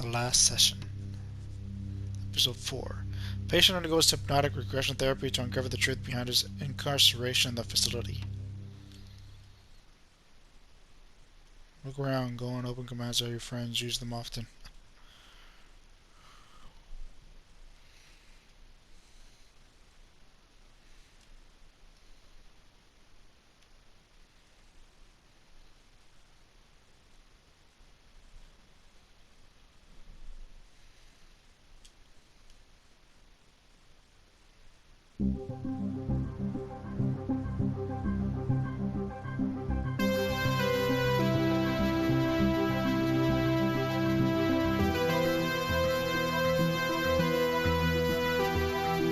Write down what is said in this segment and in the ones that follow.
last session. Episode 4. Patient undergoes hypnotic regression therapy to uncover the truth behind his incarceration in the facility. Look around, go and open commands to all your friends, use them often.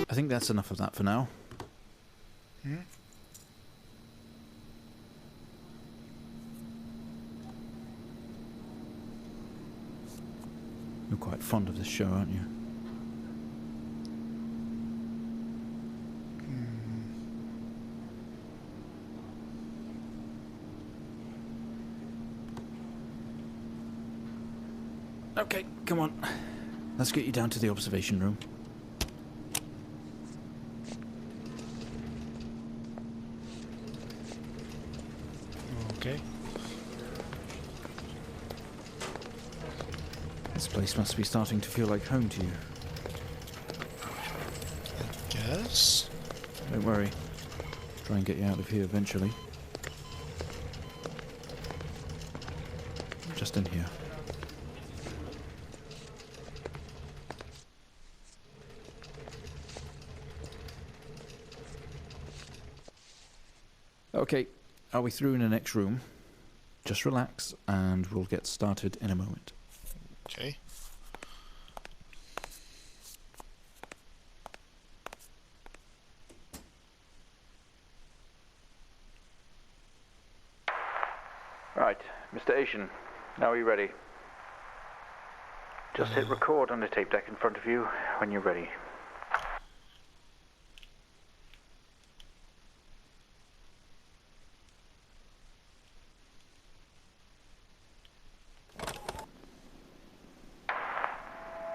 I think that's enough of that for now. You're quite fond of this show, aren't you? Okay, come on. Let's get you down to the observation room. Okay. This place must be starting to feel like home to you. I guess. Don't worry. Try and get you out of here eventually. Just in here. Okay, are we through in the next room? Just relax and we'll get started in a moment. Okay. Right, Mr. Asian, now are you ready? Just hit record on the tape deck in front of you when you're ready.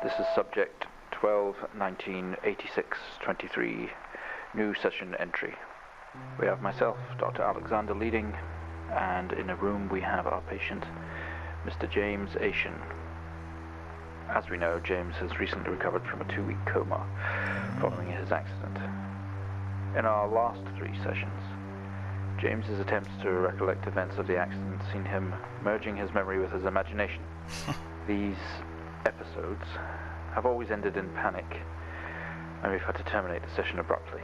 This is subject 12-19-86-23, new session entry. We have myself, Dr. Alexander, leading, and in a room we have our patient, Mr. James Asian. As we know, James has recently recovered from a 2-week coma following his accident. In our last 3 sessions, James's attempts to recollect events of the accident seen him merging his memory with his imagination. These episodes have always ended in panic, and we've had to terminate the session abruptly.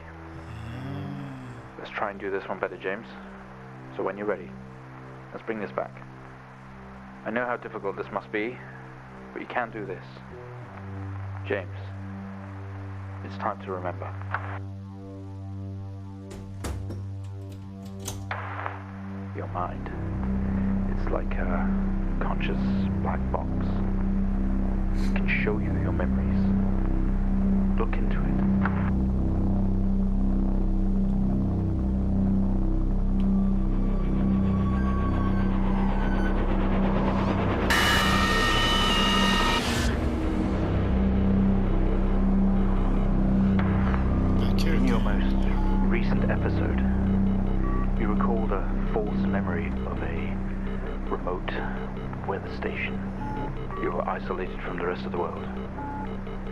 Let's try and do this one better, James. So when you're ready, let's bring this back. I know how difficult this must be, but you can do this. James, it's time to remember. Your mind, it's like a conscious black box. It can show you your memories. Look into it. In your most recent episode, you recalled a false memory of a remote weather station. You were isolated from the rest of the world,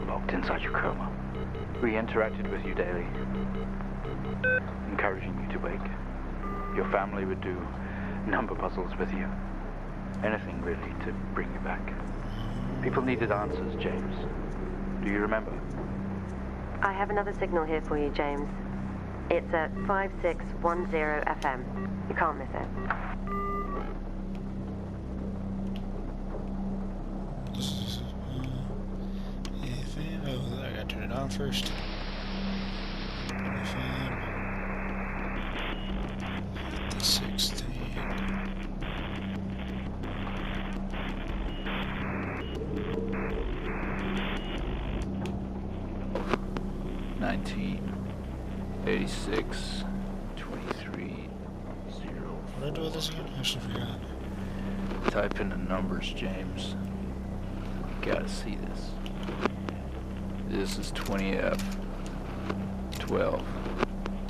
locked inside your coma. We interacted with you daily, encouraging you to wake. Your family would do number puzzles with you. Anything really to bring you back. People needed answers, James. Do you remember? I have another signal here for you, James. It's at 5610 FM. You can't miss it. Oh, I gotta turn it on first. FM 16. '86 23 0. What do I do with this again? I actually forgot. Type in the numbers, James. Gotta see this. This is 20F 12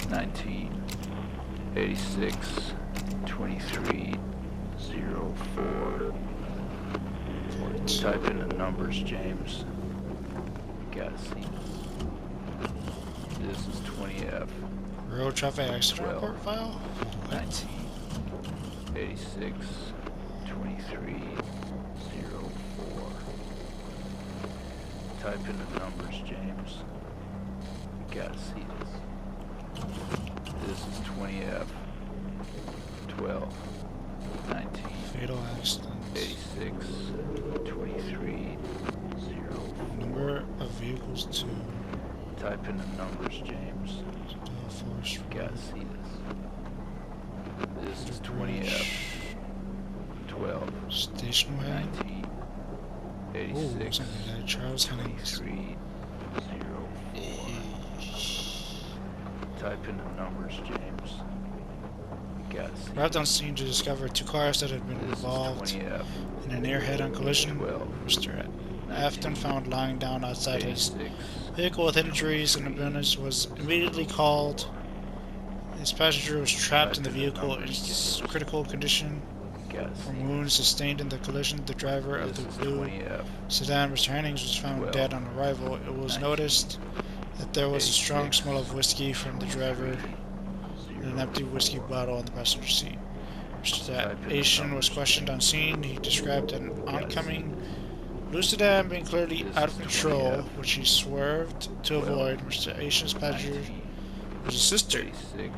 19 86 23 04. Type in the numbers, James. Gotta see this. This is 20F Road traffic accident 12 report file? 19 86 23 04. Type in the numbers, James. Gotta see this. This is 20F 12 19 Fatal accident. 86 23 04. Number of vehicles to Type in the numbers, James. Force Gotta see this. This is 20F 12 Station wagon. 19 Ooh, 86 something like that. Charles Hennings. 23 04. Type in the numbers, James. Gotta see Arrived on scene to discover two cars that had been this. Is involved 20F in a near head-on collision. 12 Mr. Afton, found lying down outside his 86 vehicle with injuries, and ambulance was immediately called. His passenger was trapped in the vehicle in critical condition Gotta from see wounds sustained in the collision. The driver of this. the Is blue 20F sedan, Mr. Hennings, was found 12, dead on arrival. It was 19, noticed that there was a strong 86, smell of whiskey from the driver 23 and an empty whiskey bottle on the passenger seat. Mr. Type in the Asian was numbers, questioned on scene. He described an Gotta oncoming blue sedan being clearly This out is of control, 20F, which he swerved to 12, avoid. Mr. Asian's passenger 19 was his sister. 86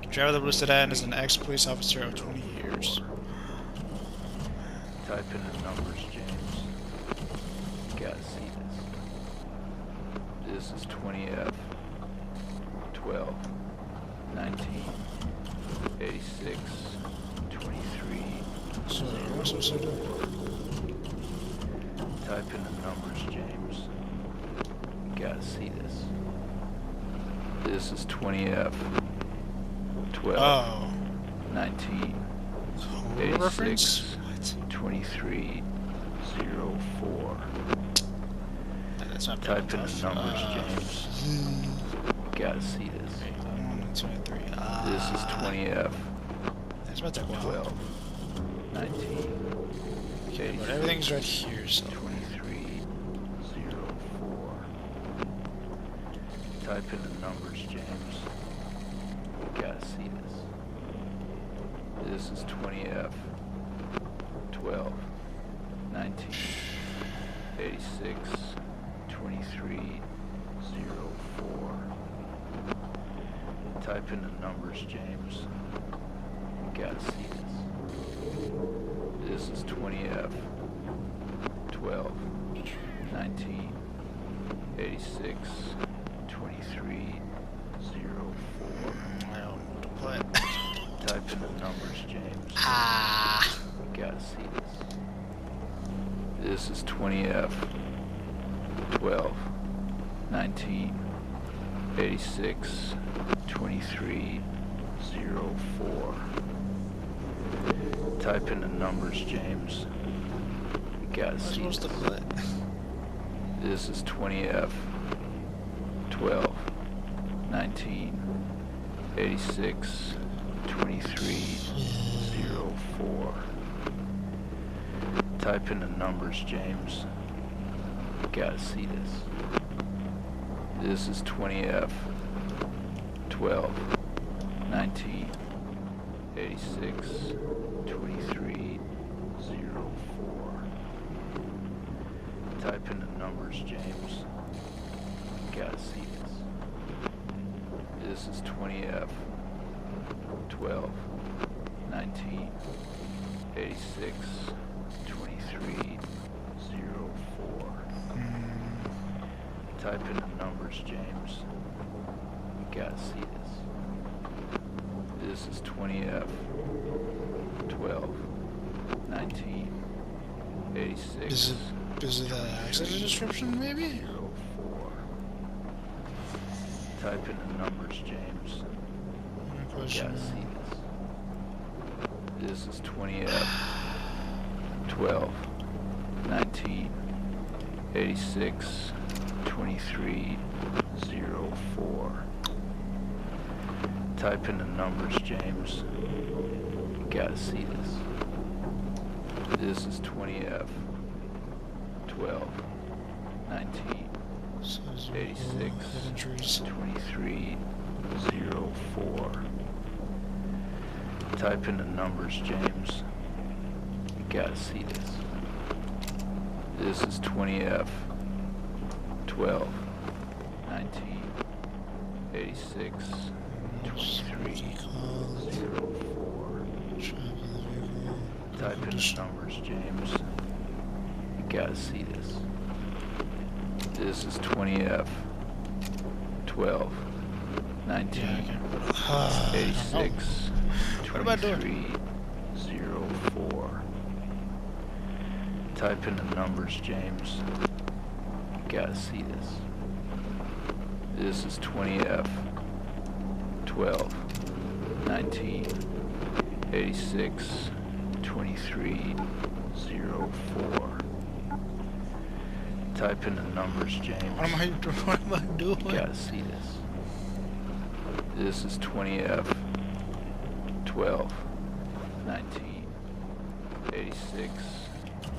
The driver of the blue sedan is an ex-police officer of 20 years. Type in the numbers, James. Gotta see this. This is 20F 12 19 86 23. So, what's supposed to do? Type in the numbers, James. Gotta see this. This is 20F 12 Oh. 19 Code reference? 86 What? 23 04. That's not Type very in the tough. numbers, James. Gotta see this. 1, 2, 3. This is 20F That's about to take a while. 12 19 Okay, but everything's right here, so. 23 04. Type in the numbers, James. Gotta see this. This is 20F 12 19 86 23 04. Type in the numbers, James. Gotta see this. This is 20F 12 19 86 23 04. I don't know what to put. Type in the numbers, James. Ah. Gotta see this. This is 20F 12 19 86 23 04. Type in the numbers, James. Gotta What am I see supposed to this. put? This is 20F 12 19 86 23 04. Type in the numbers, James. Gotta see this. This is 20F 12 19 86 23 04. Type in the numbers, James. Gotta see this. This is 20F 12 19 86 23 04. Type in the numbers, James. Gotta see this. This is 20F 12 19 86 Is it the accident description, maybe? 04. Type in the numbers, James. No question. Gotta see this. This is 20F 12 19 86 23 04. Type in the numbers, James. You gotta see this. This is 20F 12 19 86 23 04. Type in the numbers, James. You gotta see this. This is 20F 12 19 86 23 04. Type in the numbers, James. You gotta see this. This is 20F 12 19 86 23 04. Type in the numbers, James. You gotta see this. This is 20F 12 19 86 23 04. Type in the numbers, James. What am I doing? What am I doing? You gotta see this. This is 20F 12 19 86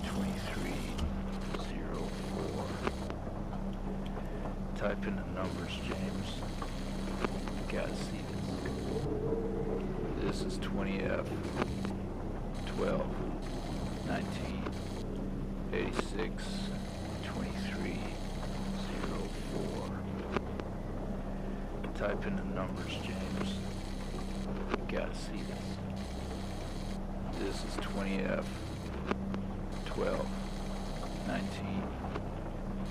23 04. Type in the numbers, James. You gotta see this. This is 20F 12 19 86 23 04. Type in the numbers, James. You gotta see this. This is 20F 12 19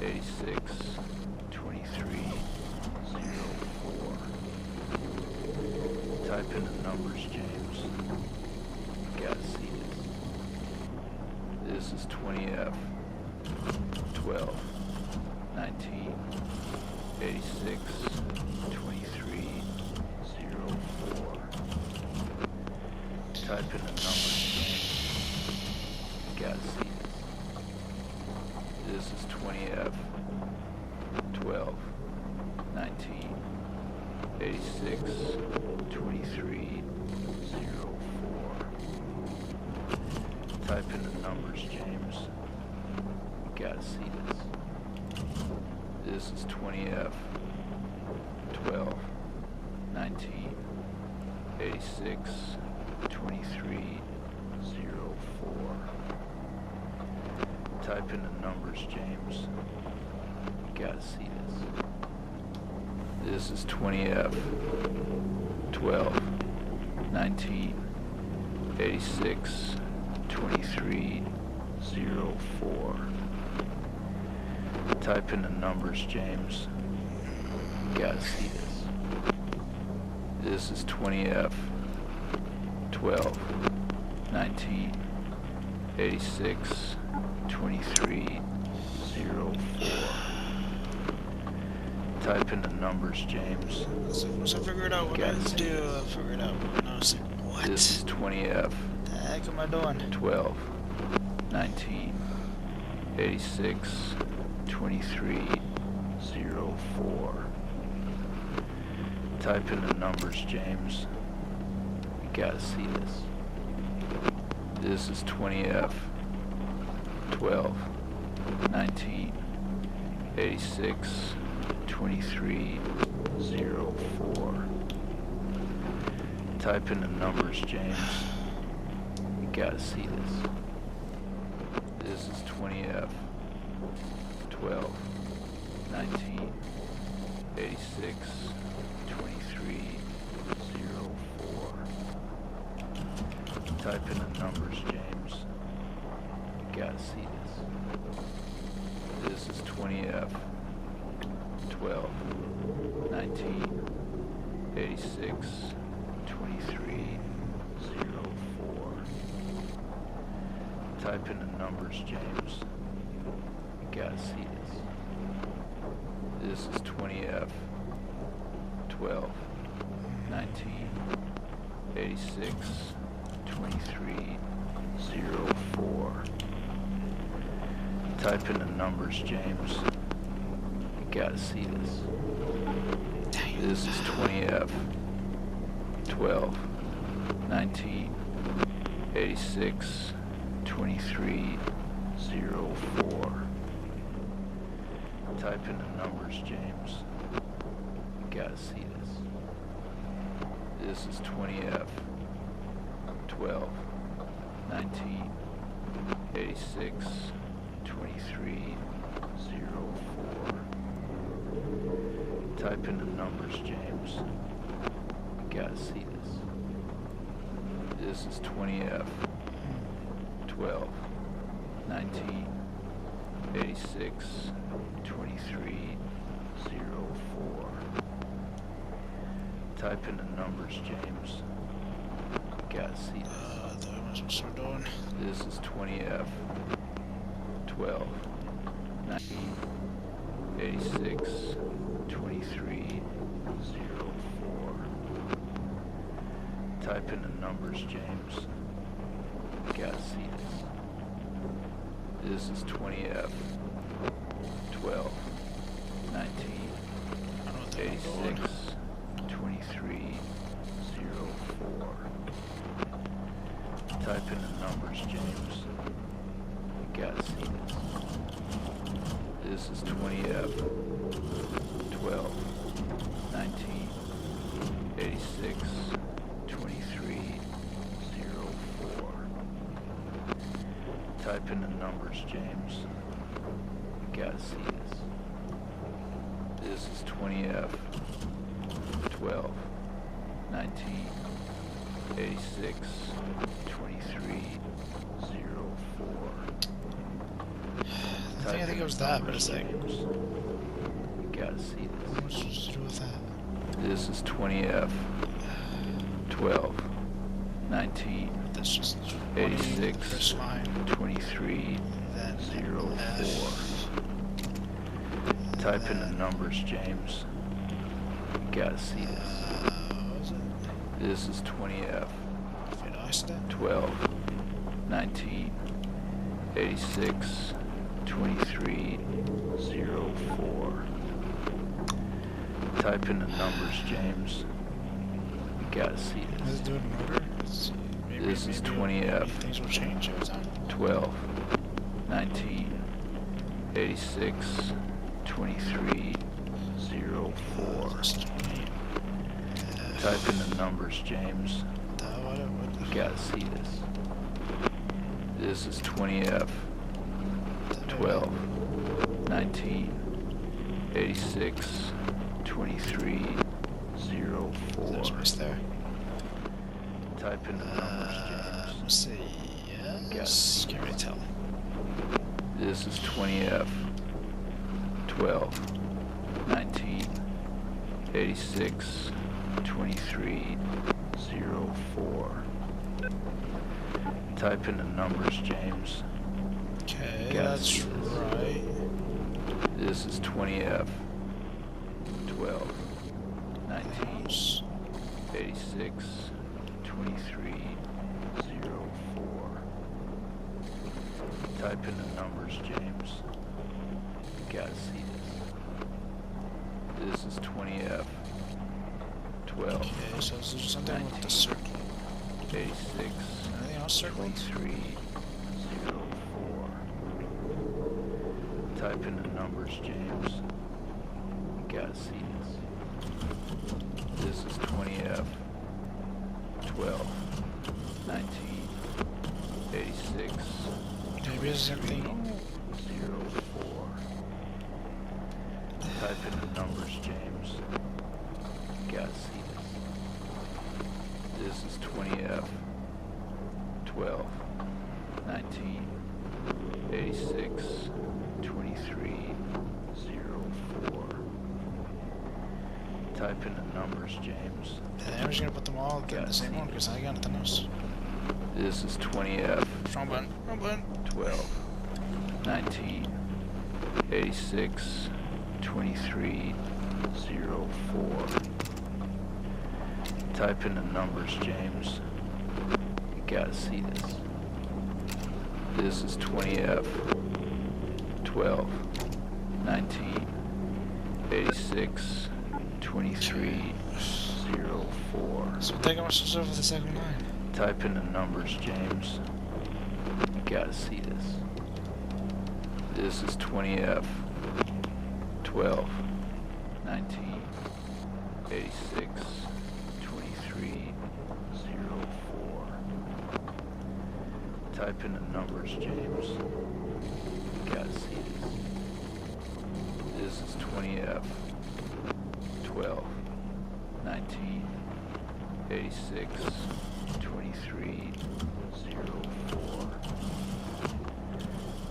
86 23 04. Type in the numbers, James. You gotta see this. This is 20F 12 19 86 23 04. Type in the numbers, James. You gotta see this. This is 20F 12 19 86 23 04. Type in the numbers, James. You gotta see this. This is 20F 12 19 86 23 04. Type in the numbers, James. You gotta see this. This is 20F 12 19 86 23 04. Type in the numbers, James. You gotta see this. This is 20F 12 19 86 23 04. Type in the numbers, James. Once I figure it out what I Gotta see do, this. I'll figure it out. No, see, what? This is 20F The heck am I doing? 12 19 86 23 04. Type in the numbers, James. You gotta see this. This is 20F 12 19 86 23 04. Type in the numbers, James. You gotta see this. This is 20F 12 19 86 23 04. Type in the numbers, James. You gotta see this. This is 20F 12 19 86 23 04. Type in the numbers, James. You gotta see this. This is 20F 12 19 86 23 04. Type in the numbers, James. You gotta see this. This is 20F. 12. 19. 86. 23. 04. Type in the numbers, James. You gotta see this. This is 20F. 12. 19. 86. 23. 04. Type in the numbers, James. You gotta see this. This is 20F. 12. 19. 86. 23. 04. Type in the numbers, James. You gotta see this. This is 20F. 12. 19. 86. 23. 04. Type in the numbers, James. You gotta see this. This is 20F. 12. 19. 86. 23. 04. Type in the numbers, James. You gotta see this. This is 20F. 12. 19. 86. 23. 04. Type in the numbers, James. You gotta see this. This is 20F. 12. 19. 86. 23. 04. I think it was that, but it's like, You gotta see this. what's supposed to do with that? This is 20F. 12. 19. That's just 20, 86. first line, 23. then 04. F, Type in the numbers, James. You gotta see this. what was it? This is 20F. Fatal accident? 12. 19. 86. 23. 04. Type in the numbers, James. You gotta see Let's this. do it in order. Maybe, This is maybe 20F. Things will change over time. 12. 19. 86. 23. 04. This is 20. Type in the numbers, James. What You gotta see this. This is 20F. 12. 19. 86. 23. There's 04. space there. Type in the numbers, James. Let's see. Yes. Can't really tell. This is 20F. 12. 19. 86. 23. 04. Type in the numbers, James. Okay, Gotta that's see this. right. This is 20F. 12. 19. 86. 23. 04. Type in the numbers, James. You gotta see this. This is 20F. 12. Okay, so this is something with the circle. 86. Anything else circled? 23. 04. Type in the numbers, James. You gotta see this. This is 20F. 12. 19. 86. Maybe it's something. 04. Type in the numbers, James. You gotta see this. This is 20F. 12. 19. 86. 23. 04. Type in the numbers, James. And I'm just gonna put them all in the same one because I got nothing else. This is 20F. Wrong button. Wrong button. 12. 19. 86. 23. 04. Type in the numbers, James. You gotta see this. This is 20F. 12, 19, 86, 23, 04. So I think I'm supposed to over the second line. Type in the numbers, James. You gotta see this. This is 20F, 12, 19, 86, 23, 04. Type in the numbers, James. You gotta see this. This is 20F, 12, 19, 86, 23, 04.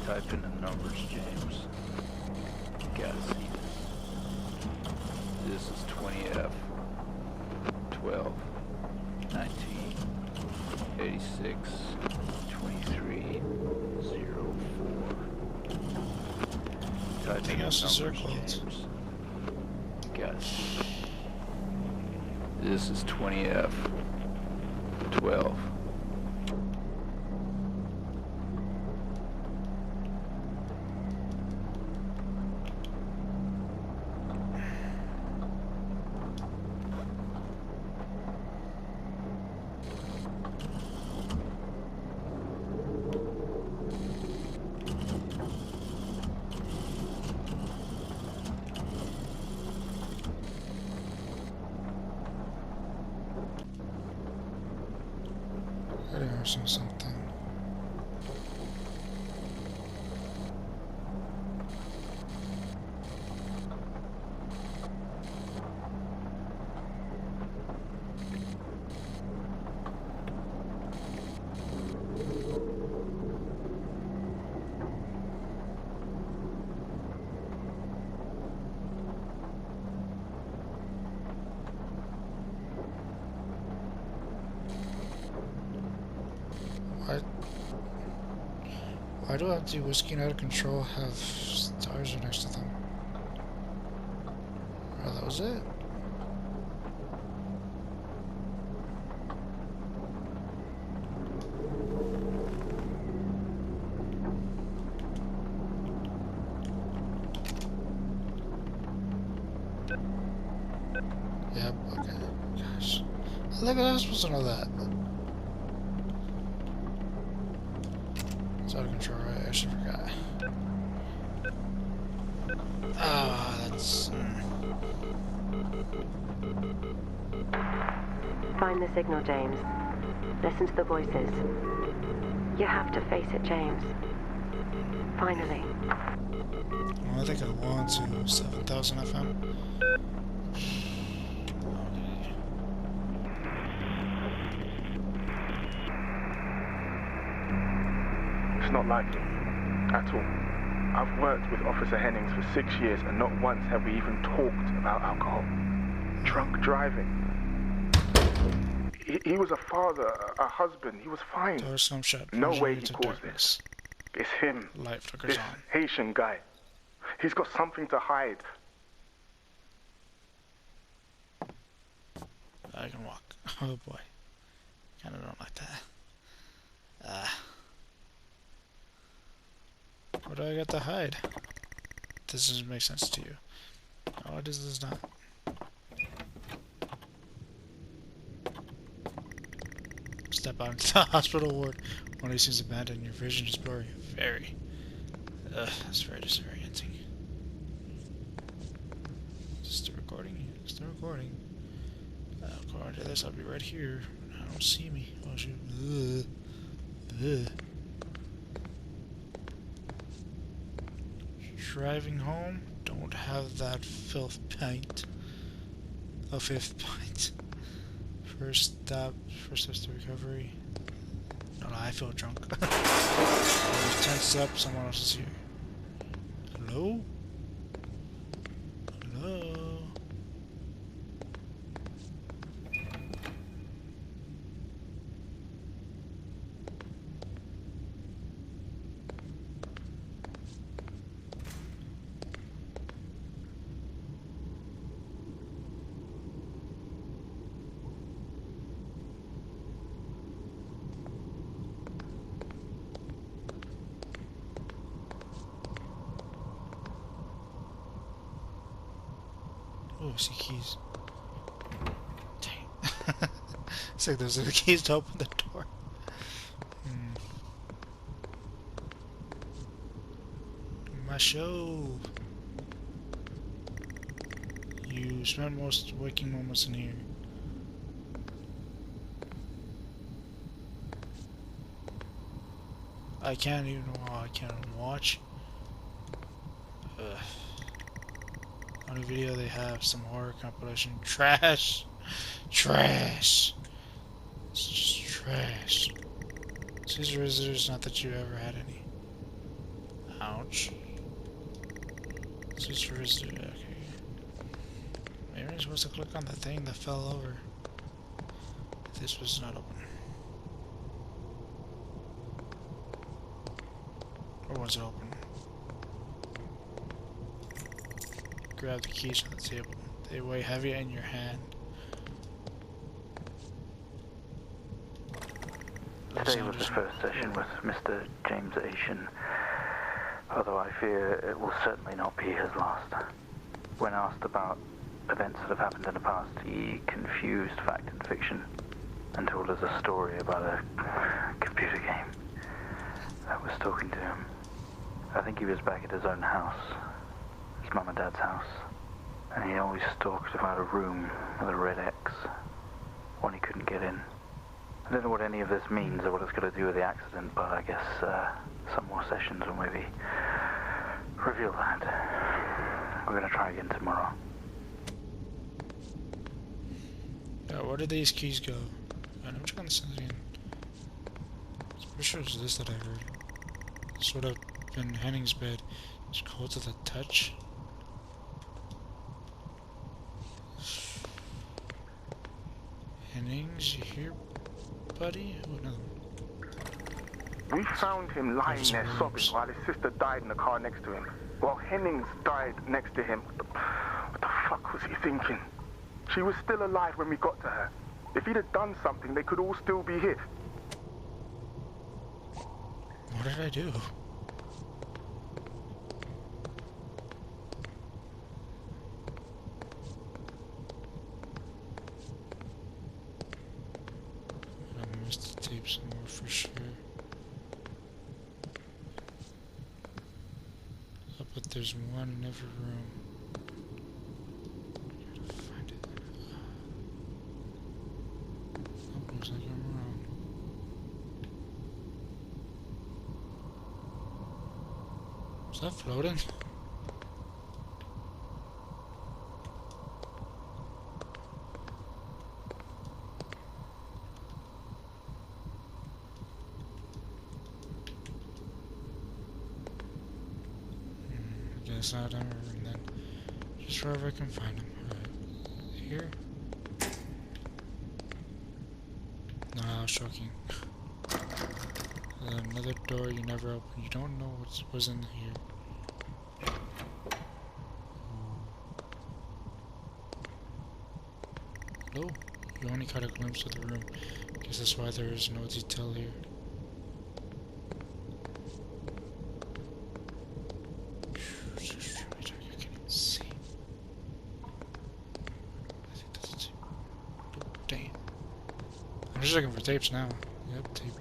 Type in the numbers, James. You gotta see this. This is 20F, 12, 19, 86, 23, 04. Type in Anything the else is numbers, circled. James. You gotta see this. This is 20F, 12. I didn't know something. Why do empty whiskey and out of control have stars next to them? Oh, that was it? Yep, okay. Gosh. I think I was supposed to know that. It's out of control, right? I should forgot. Ah, that's... Find the signal, James. Listen to the voices. You have to face it, James. Finally. Well, I think I want to 7,000 FM. It's not likely, at all. I've worked with Officer Hennings for 6 years and not once have we even talked about alcohol. Drunk driving. He was a father, a husband, he was fine. Door some shut. No way he into caused darkness. It's him, Light flickers this on. Haitian guy. He's got something to hide. I can walk. Oh boy. Kinda don't like that. What do I got to hide? This doesn't make sense to you. Oh, it does not. Step out into the hospital ward. One of these seems abandoned. Your vision is blurry. Very. That's very disorienting. Is the recording? Is the recording? According to this, I'll be right here. I don't see me. Oh shoot. Driving home. Don't have that filth pint. A fifth pint. First steps to recovery. No, I feel drunk. Tense up, someone else is here. Hello? Hello? I see keys. Dang. It's like those are the keys to open the door. Hmm. My show. You spend most waking moments in here. I can't even. Oh, I can't even watch. Ugh. Only video they have some horror compilation. Trash. Trash. It's just trash. Caesar visitors. Not that you ever had any. Ouch. Caesar visitor. Okay. Maybe I'm supposed to click on the thing that fell over. This was not open. Or was it open? Grab the keys from the table. They weigh heavy in your hand. Today was the first session with Mr. James Asian, although I fear it will certainly not be his last. When asked about events that have happened in the past, he confused fact and fiction and told us a story about a computer game that was talking to him. I think he was back at his own house, his mum and dad's house, and he always talked about a room with a red X, one he couldn't get in. I don't know what any of this means or what it's got to do with the accident, but I guess some more sessions will maybe reveal that. We're going to try again tomorrow. Where did these keys go? I'm trying to send again. I'm pretty sure it's this that I heard. Sort of in Henning's bed. It's cold to the touch. Hennings, you here, buddy? Oh, another one. We found him lying there sobbing while his sister died in the car next to him. While Hennings died next to him. What the fuck was he thinking? She was still alive when we got to her. If he'd have done something, they could all still be here. What did I do? I missed the tape somewhere for sure. Oh, but there's one in every room. Gotta find it. Oh, looks like I'm wrong. Is that floating? Guess not, and then just wherever I can find them. Alright, here? No, I was joking. Another door you never open. You don't know what was in here. Hello? You only caught a glimpse of the room. Guess that's why there is no detail here. I'm just looking for tapes now. Yep, tape.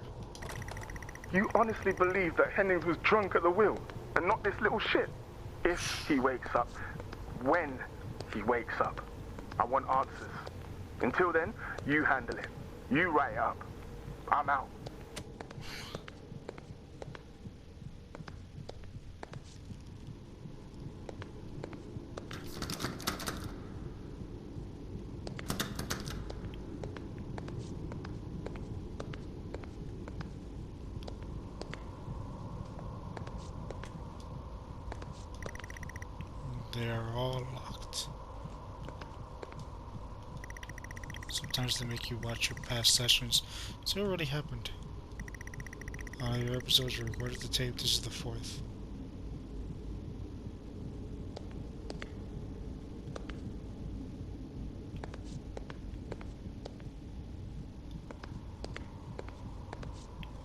You honestly believe that Hennings was drunk at the wheel and not this little shit? If he wakes up, when he wakes up, I want answers. Until then, you handle it. You write it up. I'm out. They are all locked. Sometimes they make you watch your past sessions. So it already happened. All your episodes were recorded to tape. This is the 4th.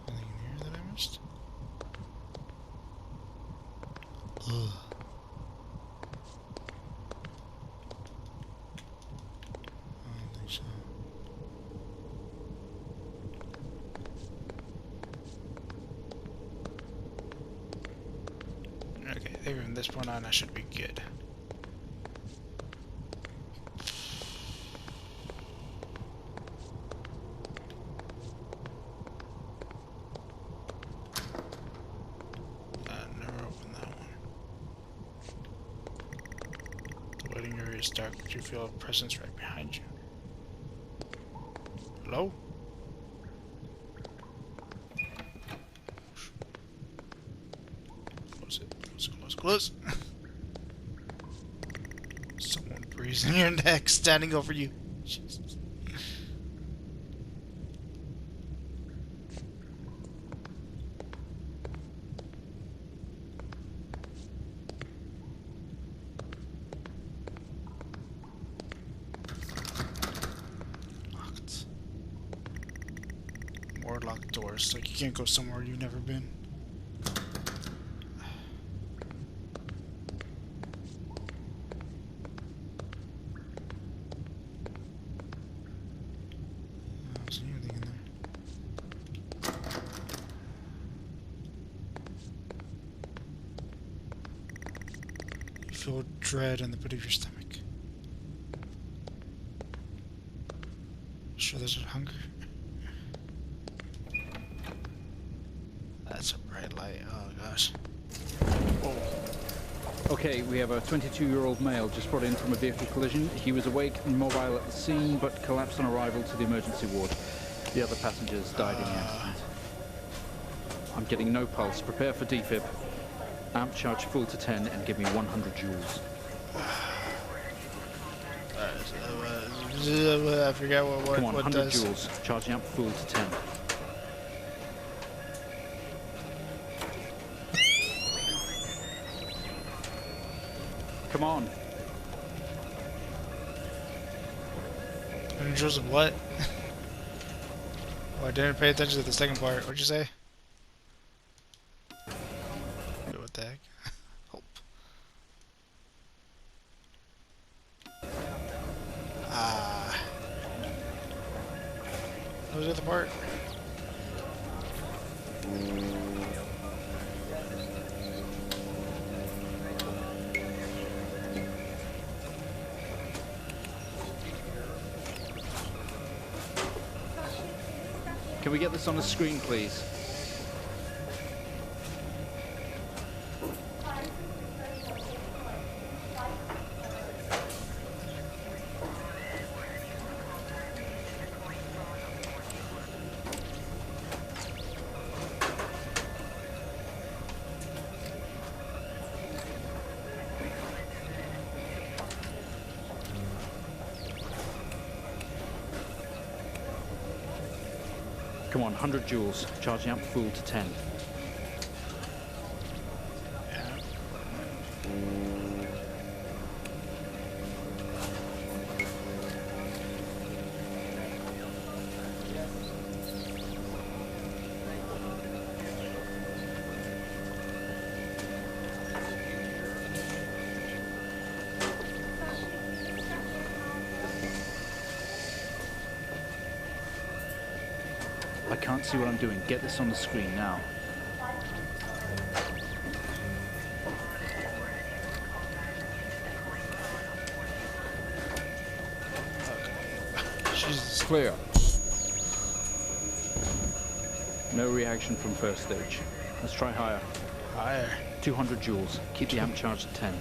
Anything in here that I missed? Ugh. Maybe from this point on I should be good. Never opened that one. The waiting area is dark, but you feel a presence right behind you. Hello? Close it. Close, close, close. Someone breathes in your neck, standing over you. Jesus. Locked. More locked doors, like you can't go somewhere you've never been. I don't see anything in there. You feel dread in the pit of your stomach. Sure there's a hunger? That's a bright light. Oh gosh. Whoa. Okay, we have a 22-year-old male just brought in from a vehicle collision. He was awake and mobile at the scene, but collapsed on arrival to the emergency ward. The other passengers died in the accident. I'm getting no pulse. Prepare for defib. Amp charge full to 10 and give me 100 joules. I forgot what Come on, what 100 does. joules. Charging amp full to 10. Come on. 100 joules of what? Oh, I didn't pay attention to the second part. What'd you say? What the heck? Hope. What was the other part? Can we get this on the screen, please? Come on, 100 joules. Charging amp full to 10. Yeah. I can't see what I'm doing. Get this on the screen now. Jesus. Clear. No reaction from first stage. Let's try higher. Higher. 200 joules. Keep the amp charged at 10.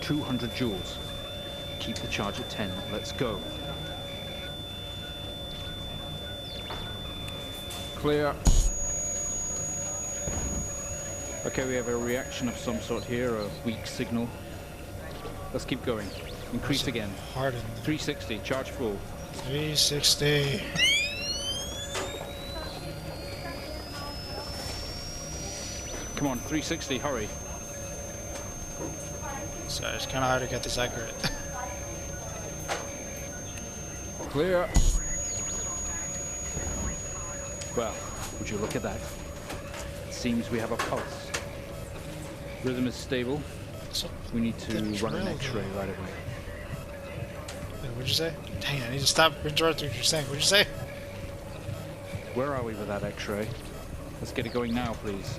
200 joules. Keep the charge at 10. Let's go. Clear. Okay, we have a reaction of some sort here, a weak signal. Let's keep going. Increase There's a again. heart in there. 360, charge full. 360. Come on, 360, hurry. So it's kind of hard to get this accurate. Clear. Well, would you look at that? Seems we have a pulse. Rhythm is stable. So, We need to the run an drill, X-ray though. right away. Wait, what'd you say? Dang, I need to stop interrupting what you're saying. What'd you say? Where are we with that X-ray? Let's get it going now, please.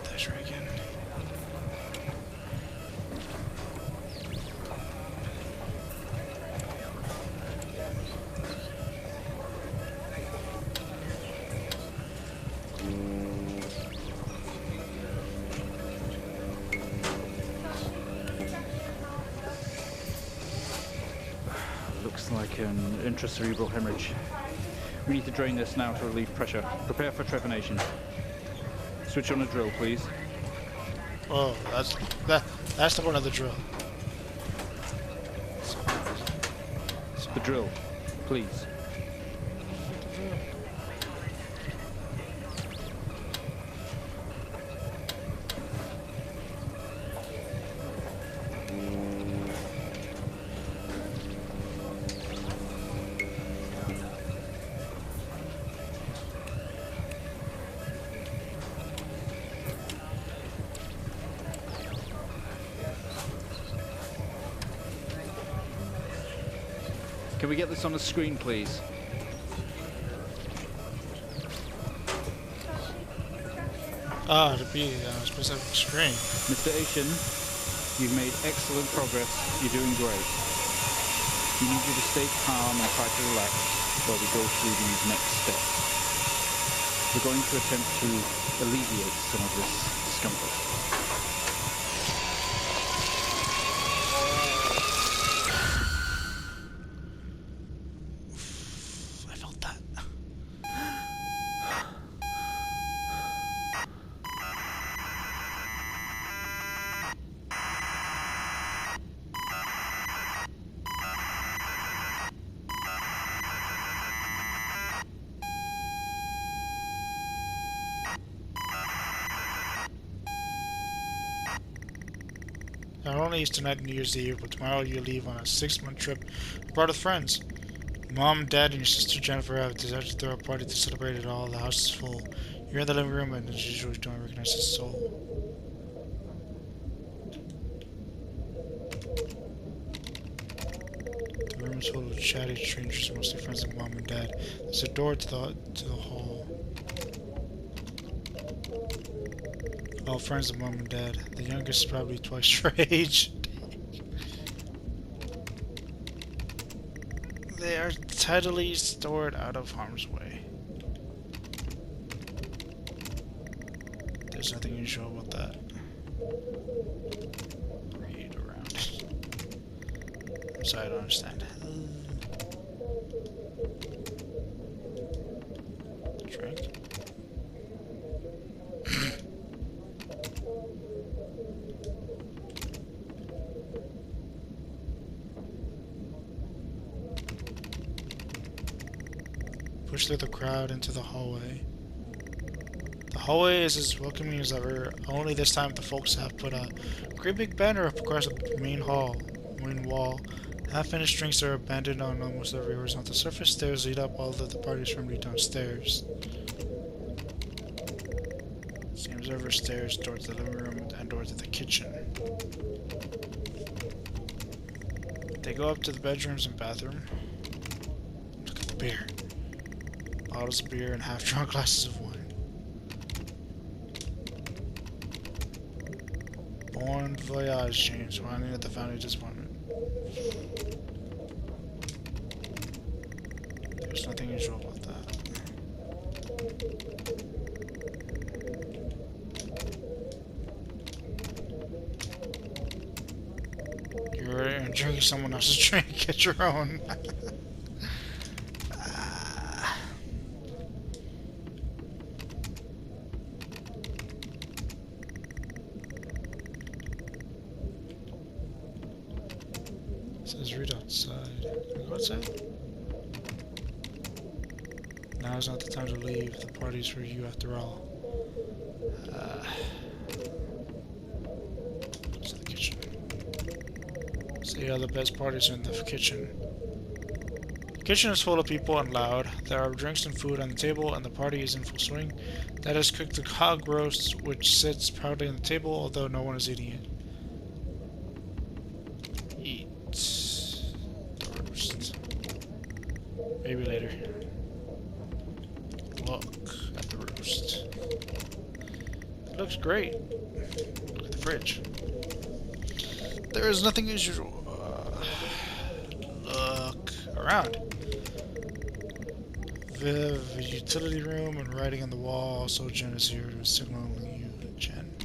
That's right again. Looks like an intracerebral hemorrhage. We need to drain this now to relieve pressure. Prepare for trepanation. Switch on a drill, please. Oh, that's the one of the drill. The drill, please. Can we get this on the screen, please? Ah, to be on a specific screen. Mr. Asian, you've made excellent progress. You're doing great. We need you to stay calm and try to relax while we go through these next steps. We're going to attempt to alleviate some of this discomfort. I felt that. Not only is tonight New Year's Eve, but tomorrow you leave on a 6-month trip abroad with friends. Mom, Dad, and your sister Jennifer have decided to throw a party to celebrate it all. The house is full. You're in the living room, and as usual, you don't recognize his soul. The room is full of chatty strangers, mostly friends of Mom and Dad. There's a door to the hall. All friends of Mom and Dad. The youngest is probably twice your age. They are tidily stored out of harm's way. There's nothing unusual about that. Read around. I'm sorry, I don't understand. Drink. Push through the crowd into the hallway. The hallway is as welcoming as ever, only this time the folks have put a great big banner up across the main wall. Half-finished drinks are abandoned on almost every horizontal surface. Stairs lead up, all of the party's from lead downstairs. Seems over stairs towards the living room and door to the kitchen. They go up to the bedrooms and bathroom. Look at the beer. Bottles of beer and half-drunk glasses of wine. Bon voyage, James, whining at the family disappointment. There's nothing unusual about that. You're drinking someone else's drink, get your own. Says read outside. Can we go outside? Now is not the time to leave. The party's for you after all. It's the kitchen. See, all the best parties are in the kitchen. The kitchen is full of people and loud. There are drinks and food on the table, and the party is in full swing. Dad has cooked the hog roast, which sits proudly on the table, although no one is eating it. Eat the roast. Maybe later. Look at the roost. It looks great. Look at the fridge. There is nothing unusual. Look around. The utility room and writing on the wall. Also, Jen is here signaling you, Jen.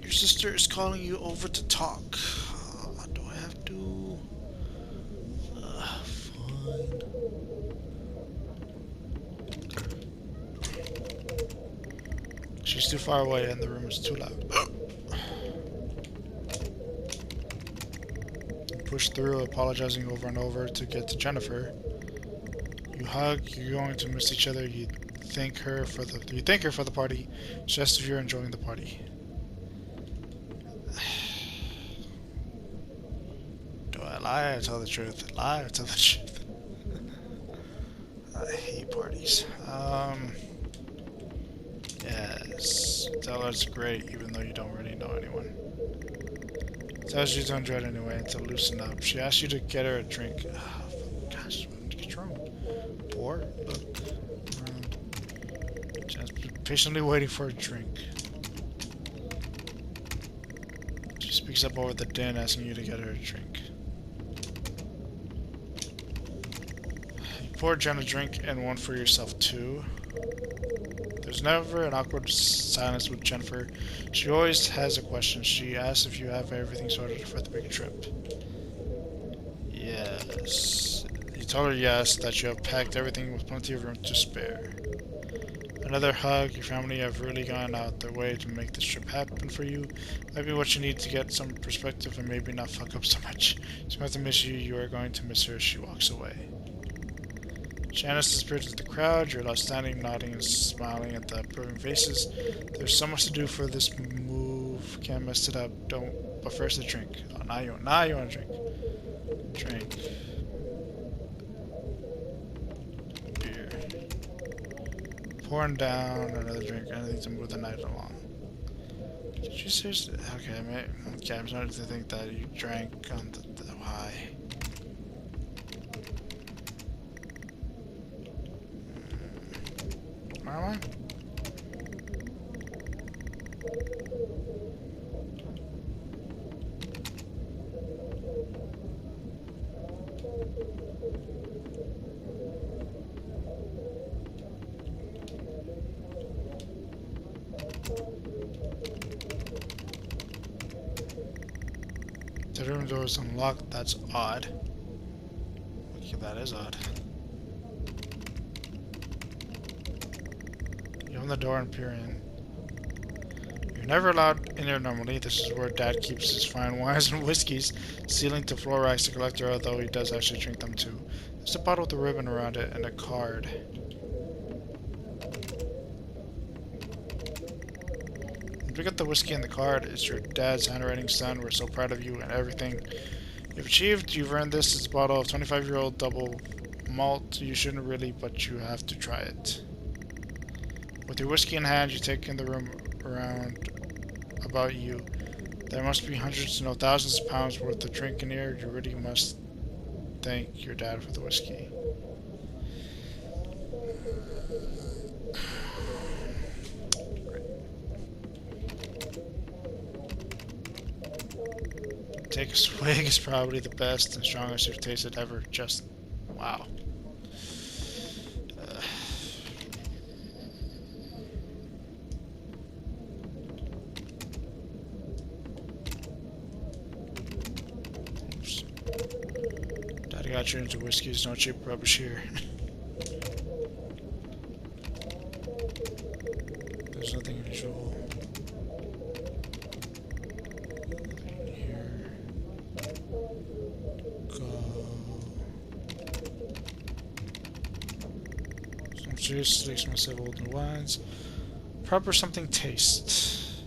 Your sister is calling you over to talk. Do I have to? Fine. She's too far away and the room is too loud. Push through, apologizing over and over to get to Jennifer. You hug, you're going to miss each other, you thank her for the party, just if you're enjoying the party. Do I lie or tell the truth? Lie or tell the truth? I hate parties. Yes. Tell her it's great, even though you don't really know anyone. Tells you to enjoy it anyway and to loosen up. She asks you to get her a drink. Oh, gosh, what's wrong? Pour? Look. Just patiently waiting for a drink. She speaks up over the din, asking you to get her a drink. You pour Jen a drink and one for yourself too. There's never an awkward silence with Jennifer. She always has a question. She asks if you have everything sorted for the big trip. Yes. You tell her yes, that you have packed everything with plenty of room to spare. Another hug. Your family have really gone out their way to make this trip happen for you. Maybe what you need to get some perspective and maybe not fuck up so much. She's going to miss you. You are going to miss her as she walks away. Janice disappears into the crowd. You're left standing, nodding and smiling at the approving faces. There's so much to do for this move. Can't mess it up. Don't. But first, a drink. Oh, now you want a drink. Drink. Beer. Pouring down another drink. Anything to move the night along. Did you seriously? Okay, I'm starting to think that you drank on the why. Where am I? The room door is unlocked. That's odd. Okay, that is odd. You open the door and peer in. You're never allowed in here normally. This is where Dad keeps his fine wines and whiskeys, ceiling to floor racks to collector, although he does actually drink them too. There's a bottle with a ribbon around it and a card. Pick up the whiskey and the card. It's your dad's handwriting, son. We're so proud of you and everything you've achieved. You've earned this. It's a bottle of 25-year-old double malt. You shouldn't really, but you have to try it. With your whiskey in hand, you take in the room around about you. There must be hundreds, no thousands of pounds worth of drink in here. You really must thank your dad for the whiskey. Take a swig is probably the best and strongest you've tasted ever. Just wow. Oops. Daddy got you into whiskey. There's no cheap rubbish here. There's nothing unusual. Seriously expensive old new wines. Proper something taste.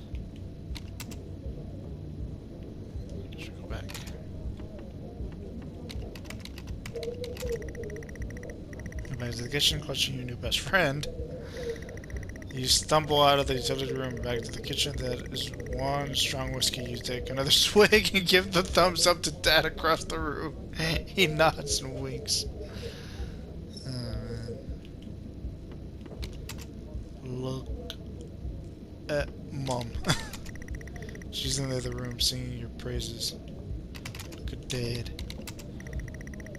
Should go back. Go back to the kitchen, clutching your new best friend. You stumble out of the utility room back to the kitchen. That is one strong whiskey. You take another swig and give the thumbs up to Dad across the room. He nods and winks. Oh, man. Look at Mom. She's in the other room singing your praises. Look at Dad.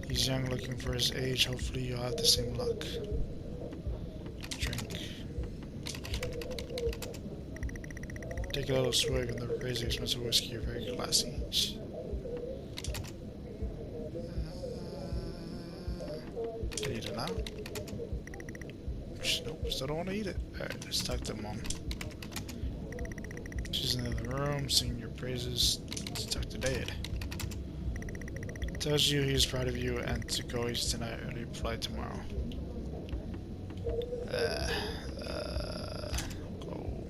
He's young, looking for his age. Hopefully you'll have the same luck. Drink. Take a little swig of the crazy expensive whiskey. You're very classy. Can I eat it now? Nope, still don't want to eat it. Alright, let's talk to Mom. She's in the other room, singing your praises. Let's talk to Dad. Tells you he's proud of you and to go east tonight, early flight tomorrow. Go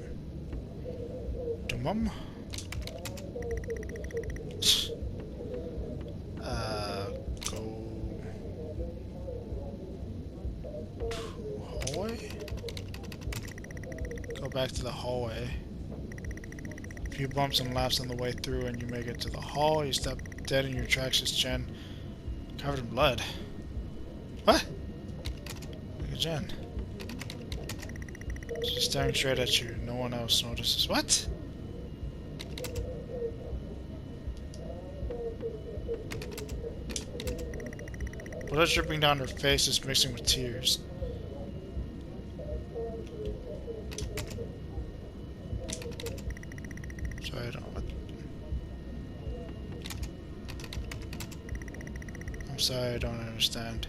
to Mom. Go to hallway. Go back to the hallway. A few bumps and laughs on the way through, and you make it to the hall. You step dead in your tracks as Jen, covered in blood. What? Look at Jen. She's staring straight at you. No one else notices. What? Blood dripping down her face is mixing with tears. Sorry, I don't. I'm sorry, I don't understand.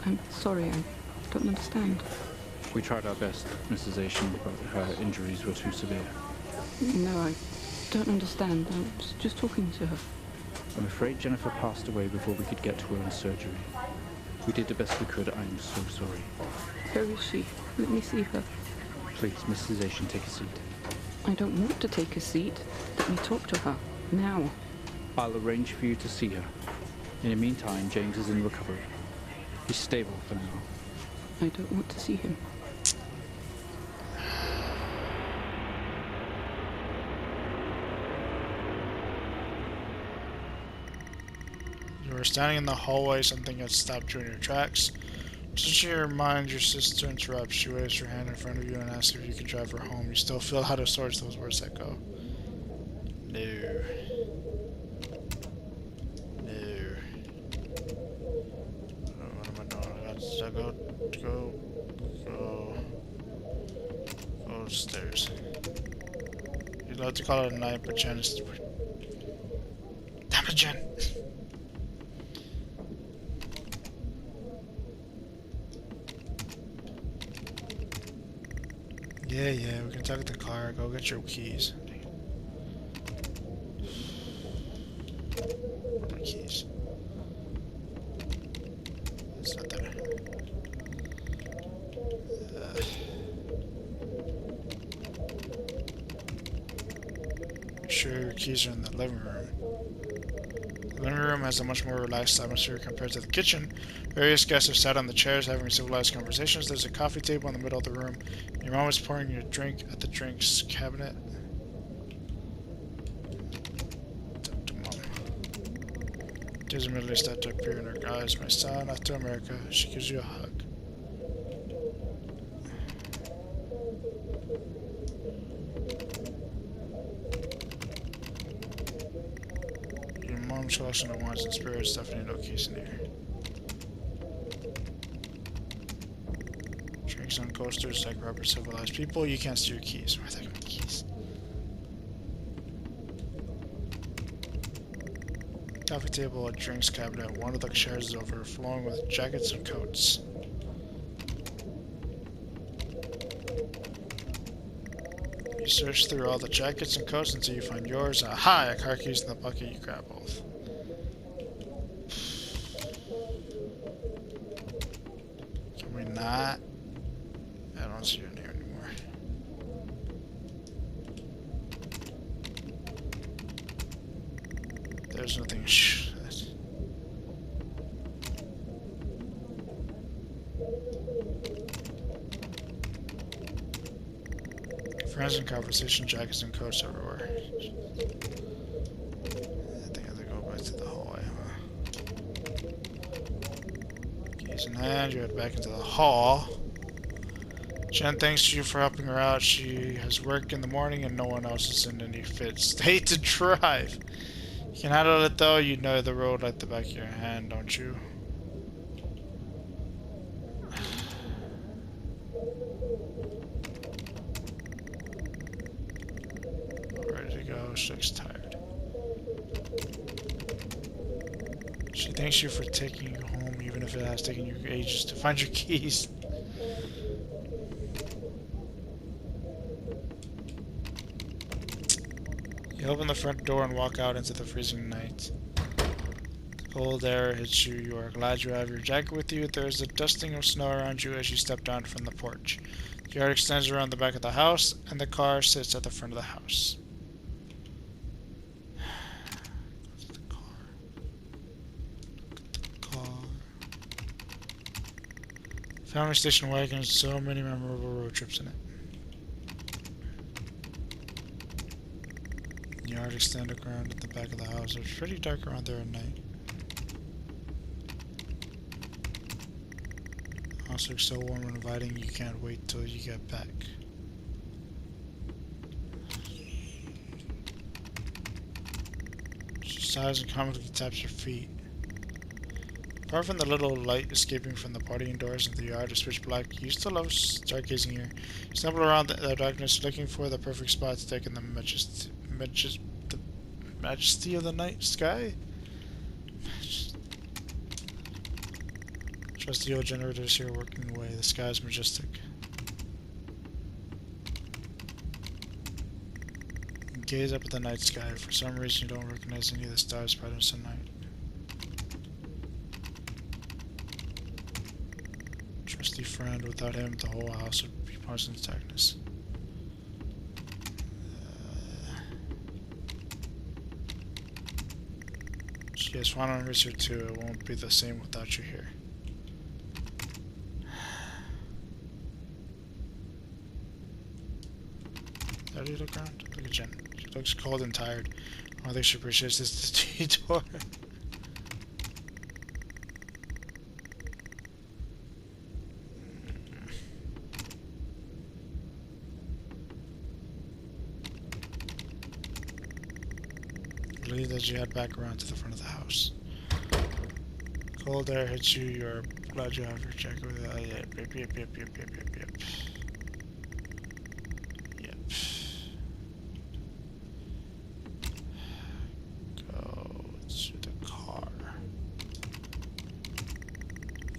I'm sorry, I don't understand. We tried our best, Mrs. Asian, but her injuries were too severe. No, I don't understand. I was just talking to her. I'm afraid Jennifer passed away before we could get to her in surgery. We did the best we could. I'm so sorry. Where is she? Let me see her. Please, Mrs. Asian, take a seat. I don't want to take a seat. Let me talk to her. Now. I'll arrange for you to see her. In the meantime, James is in recovery. He's stable for now. I don't want to see him. You were standing in the hallway, something had stopped you in your tracks. Just in your mind, your sister interrupts. She waves her hand in front of you and asks if you can drive her home. You still feel out of sorts those words that go. No. No. Oh, what am I doing? Go upstairs. You'd love to call it a night, but Jen is... Damn it, Jen! Yeah, we can talk at the car. Go get your keys. My keys. It's not there. Sure, your keys are in the living room. The living room has a much more relaxed atmosphere compared to the kitchen. Various guests are sat on the chairs having civilized conversations. There's a coffee table in the middle of the room. Your mom is pouring your drink at the drinks cabinet. Talk to Mom. Tears immediately start to appear in her eyes. My son, off to America. She gives you a hug. Your mom's collection of wines and spirits, definitely no keys in here. Drinks on coasters like proper civilized people. You can't steal your keys. Where are they going keys? Coffee table, a drinks cabinet. One of the chairs is overflowing with jackets and coats. You search through all the jackets and coats until you find yours. Aha! A car keys in the bucket. You grab both. not. I don't see her in here anymore. There's nothing. Friends in conversation, jackets and coats everywhere. I think I have to go back to the hallway, huh? Keys in hand, you head back into the hall. Jen thanks you for helping her out. She has work in the morning and no one else is in any fit state to drive. You can handle it though, you know the road like the back of your hand, don't you? Ready to go, she looks tired. She thanks you for taking you home even if it has taken you ages to find your keys. You open the front door and walk out into the freezing night. Cold air hits you. You are glad you have your jacket with you. There is a dusting of snow around you as you step down from the porch. The yard extends around the back of the house, and the car sits at the front of the house. Go to the car. Look at the car. Family station wagon, so many memorable road trips in it. The yard extended around at the back of the house. It's pretty dark around there at night. House looks so warm and inviting you can't wait till you get back. She sighs and comically taps her feet. Apart from the little light escaping from the party indoors and the yard is pitch black, you still love stargazing here. You stumble around the darkness looking for the perfect spot to take in the majesty of the night sky. Trust the old generators here working away. The sky is majestic. You gaze up at the night sky. For some reason you don't recognize any of the stars patterns tonight. Trusty friend, without him the whole house would be plunged in darkness. She has fond memories here too. It won't be the same without you here. How do you look around? Look at Jen. She looks cold and tired. I don't think she appreciates this detour. Believe that you head back around to the front of the house. Cold air hits you. You're glad you have your jacket with you. Yep.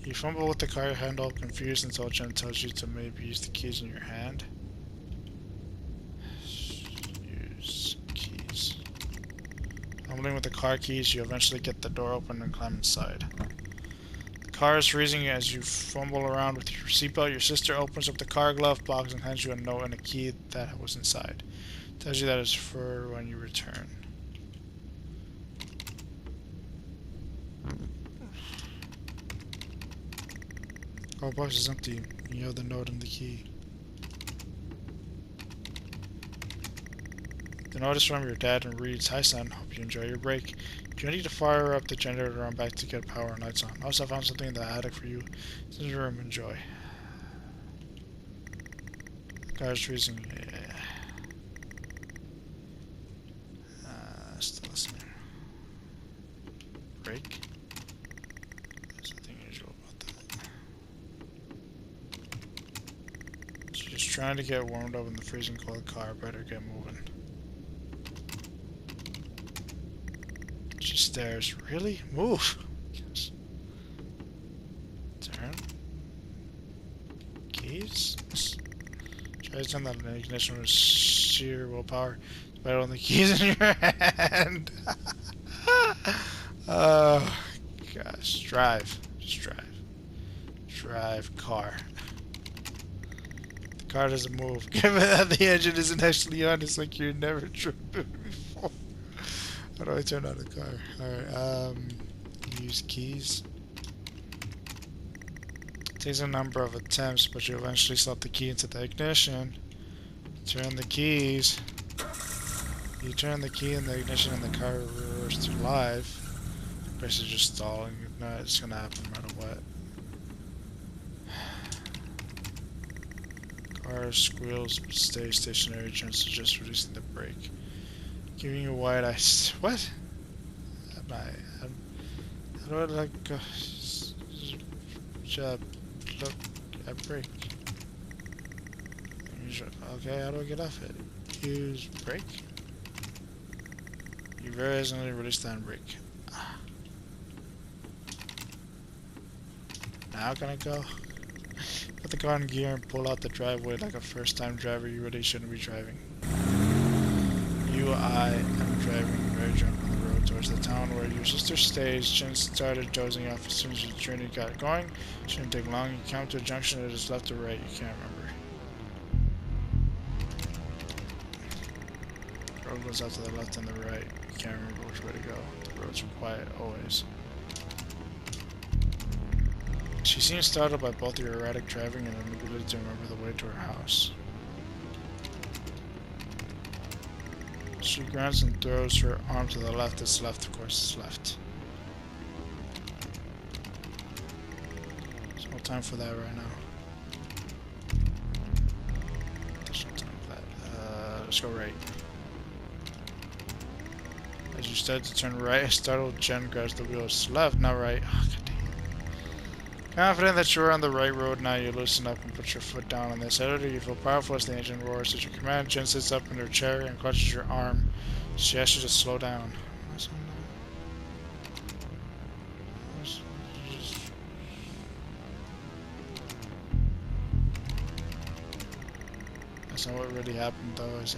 You fumble with the car handle, confused until Jen tells you to maybe use the keys in your hand. Use keys. Fumbling with the car keys, you eventually get the door open and climb inside. The car is freezing as you fumble around with your seatbelt. Your sister opens up the car glove box and hands you a note and a key that was inside. Tells you that it's for when you return. The box is empty. You have the note and the key. The note is from your dad and reads, "Hi son, hope you enjoy your break. You need to fire up the generator around back to get power and lights on. Also, I found something in the attic for you. It's in your room. Enjoy." The car's freezing. Yeah. Still listening. Break. There's nothing unusual about that. She's trying to get warmed up in the freezing cold car. Better get moving. She stares. Really? Move! Yes. Turn. Keys? Tries to turn that ignition with sheer willpower. Better on the keys in your hand. Oh, gosh. Drive. Just drive. Drive car. The car doesn't move. Given that the engine isn't actually on, it's like you've never driven it before. How do I turn on the car? Alright, use keys. Takes a number of attempts, but you eventually slot the key into the ignition. Turn the keys. You turn the key in the ignition and the car reverses to live. Basically just stalling. No, it's gonna happen no matter what. Car squeals, but stays stationary, chance to just releasing the brake. Giving you wide eyes. What? How do I like look at brake? Okay, how do I get off it? Use brake. You very easily release the handbrake. Now can I go? Put the car in gear and pull out the driveway like a first-time driver you really shouldn't be driving. I am driving very drunk on the road towards the town where your sister stays. Jen started dozing off as soon as the journey got going. Shouldn't take long. You come to a junction that is left or right. You can't remember. The road goes out to the left and the right. You can't remember which way to go. The roads are quiet always. She seems startled by both your erratic driving and inability to remember the way to her house. She grunts and throws her arm to the left. It's left, of course, it's left. There's no time for that right now. There's no time for that. Let's go right. As you start to turn right, a startled Jen grabs the wheels. Left, not right. Oh, God damn. Confident that you're on the right road now, you loosen up and put your foot down on the accelerator. You feel powerful as the engine roars at your command. Jen sits up in her chair and clutches your arm. She asks you to slow down. That's not what really happened, though. Is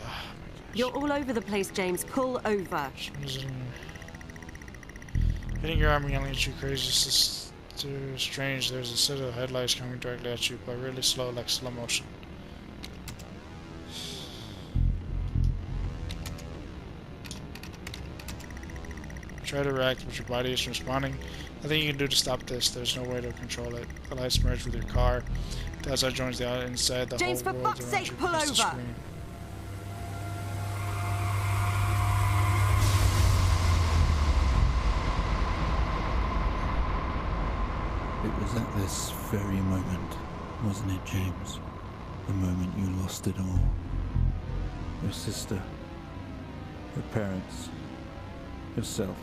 You're all over the place, James. Pull over. Hitting your arm, yelling at you crazy. It's strange. There's a set of headlights coming directly at you, but really slow, like slow motion. Try to react, but your body isn't responding. Nothing you can do to stop this. There's no way to control it. The lights merge with your car. The outside joins the inside. The James, whole for world fuck's around sake, you pull begins to over! scream. It was at this very moment, wasn't it, James? The moment you lost it all. Your sister, your parents, yourself.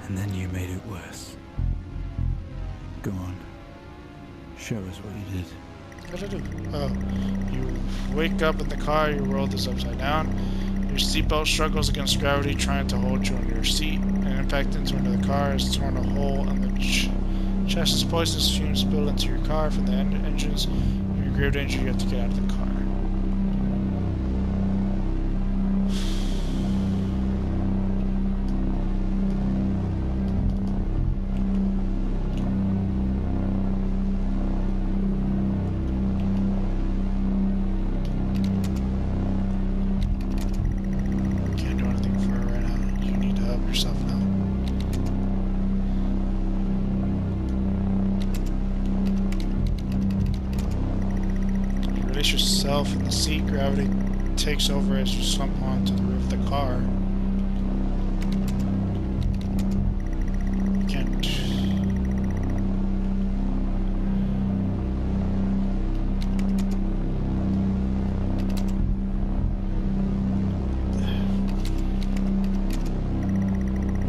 And then you made it worse. Go on. Show us what you did. What did I do? Oh. You wake up in the car, your world is upside down. Your seatbelt struggles against gravity, trying to hold you in your seat. An impact into the car has torn a hole in the chassis. Poisonous fumes spill into your car from the engines. You're in grave danger, you have to get out of the car. Release yourself in the seat. Gravity takes over as you slump onto the roof of the car. You can't.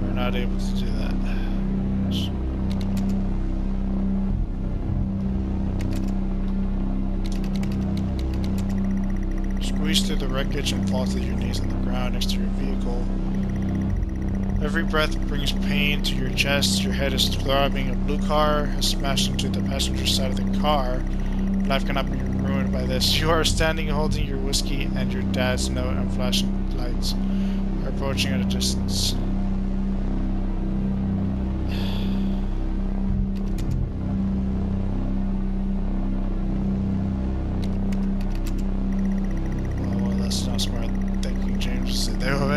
We're not able to do that. Squeeze through the wreckage and fall to your knees on the ground next to your vehicle. Every breath brings pain to your chest. Your head is throbbing. A blue car has smashed into the passenger side of the car. Life cannot be ruined by this. You are standing holding your whiskey, and your dad's note and flashing lights are approaching at a distance.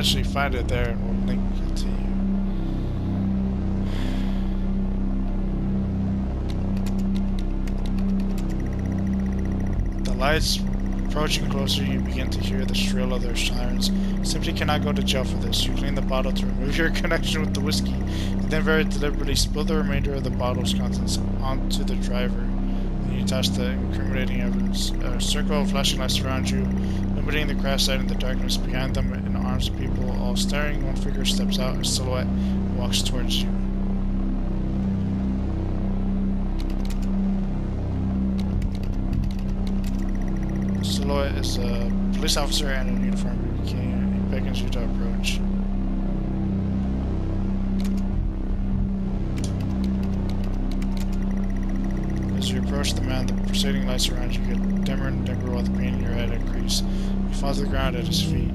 eventually find it there and we'll link it to you. The lights approaching closer, you begin to hear the shrill of their sirens. You simply cannot go to jail for this. You clean the bottle to remove your connection with the whiskey, and then very deliberately spill the remainder of the bottle's contents onto the driver. And you touch the incriminating evidence. A circle of flashing lights surround you, illuminating the crash site in the darkness. Behind them, in arms of people, all staring, one figure steps out, a silhouette walks towards you. Silhouette is a police officer and in uniform. He beckons you to approach. As you approach the man, the preceding lights around you get dimmer and dimmer while the pain in your head increases. You fall to the ground at his feet.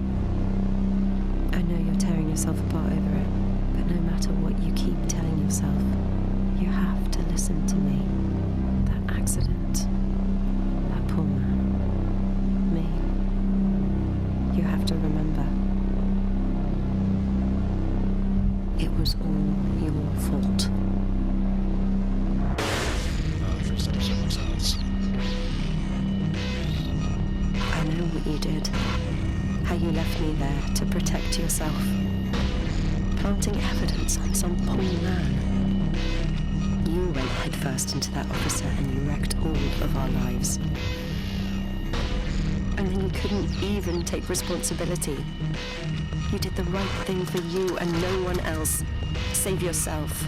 I know you're tearing yourself apart over it, but no matter what you keep telling yourself, you have to listen to me. That accident, that poor man. You have to remember, it was all your fault. First episode makes sense. I know what you did. How you left me there to protect yourself. Planting evidence on some poor man. You went headfirst into that officer and you wrecked all of our lives. And then you couldn't even take responsibility. You did the right thing for you and no one else. Save yourself.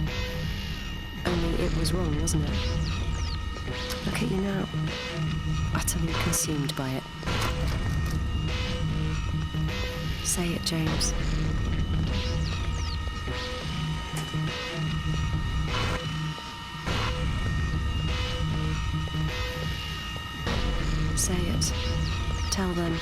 Only it was wrong, wasn't it? Look at you now. Utterly consumed by it. Say it, James. Say it. Tell them.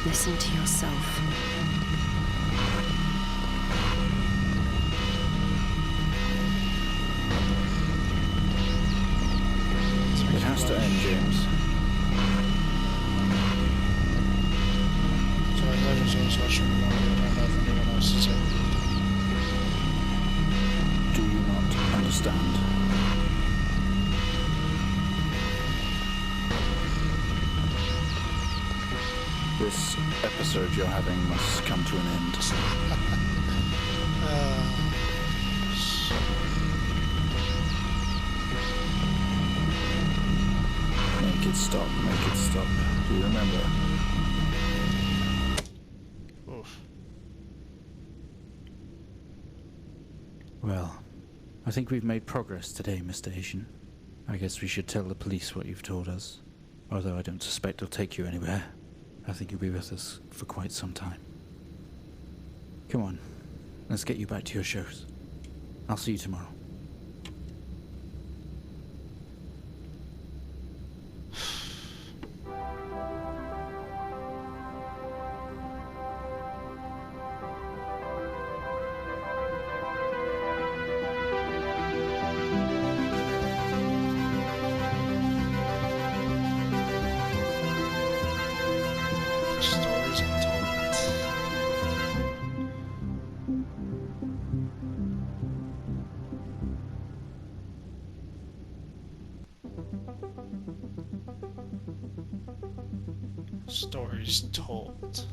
Listen to yourself. It has to end, James. So I imagine James watching the movie. I don't know if anyone else is ever. Do you not understand? This episode you're having must come to an end. Make it stop, make it stop. Do you remember? Oof. Well, I think we've made progress today, Mr. Asian. I guess we should tell the police what you've told us. Although I don't suspect they'll take you anywhere. I think you'll be with us for quite some time. Come on, let's get you back to your shows. I'll see you tomorrow. Stories Untold. Stories told.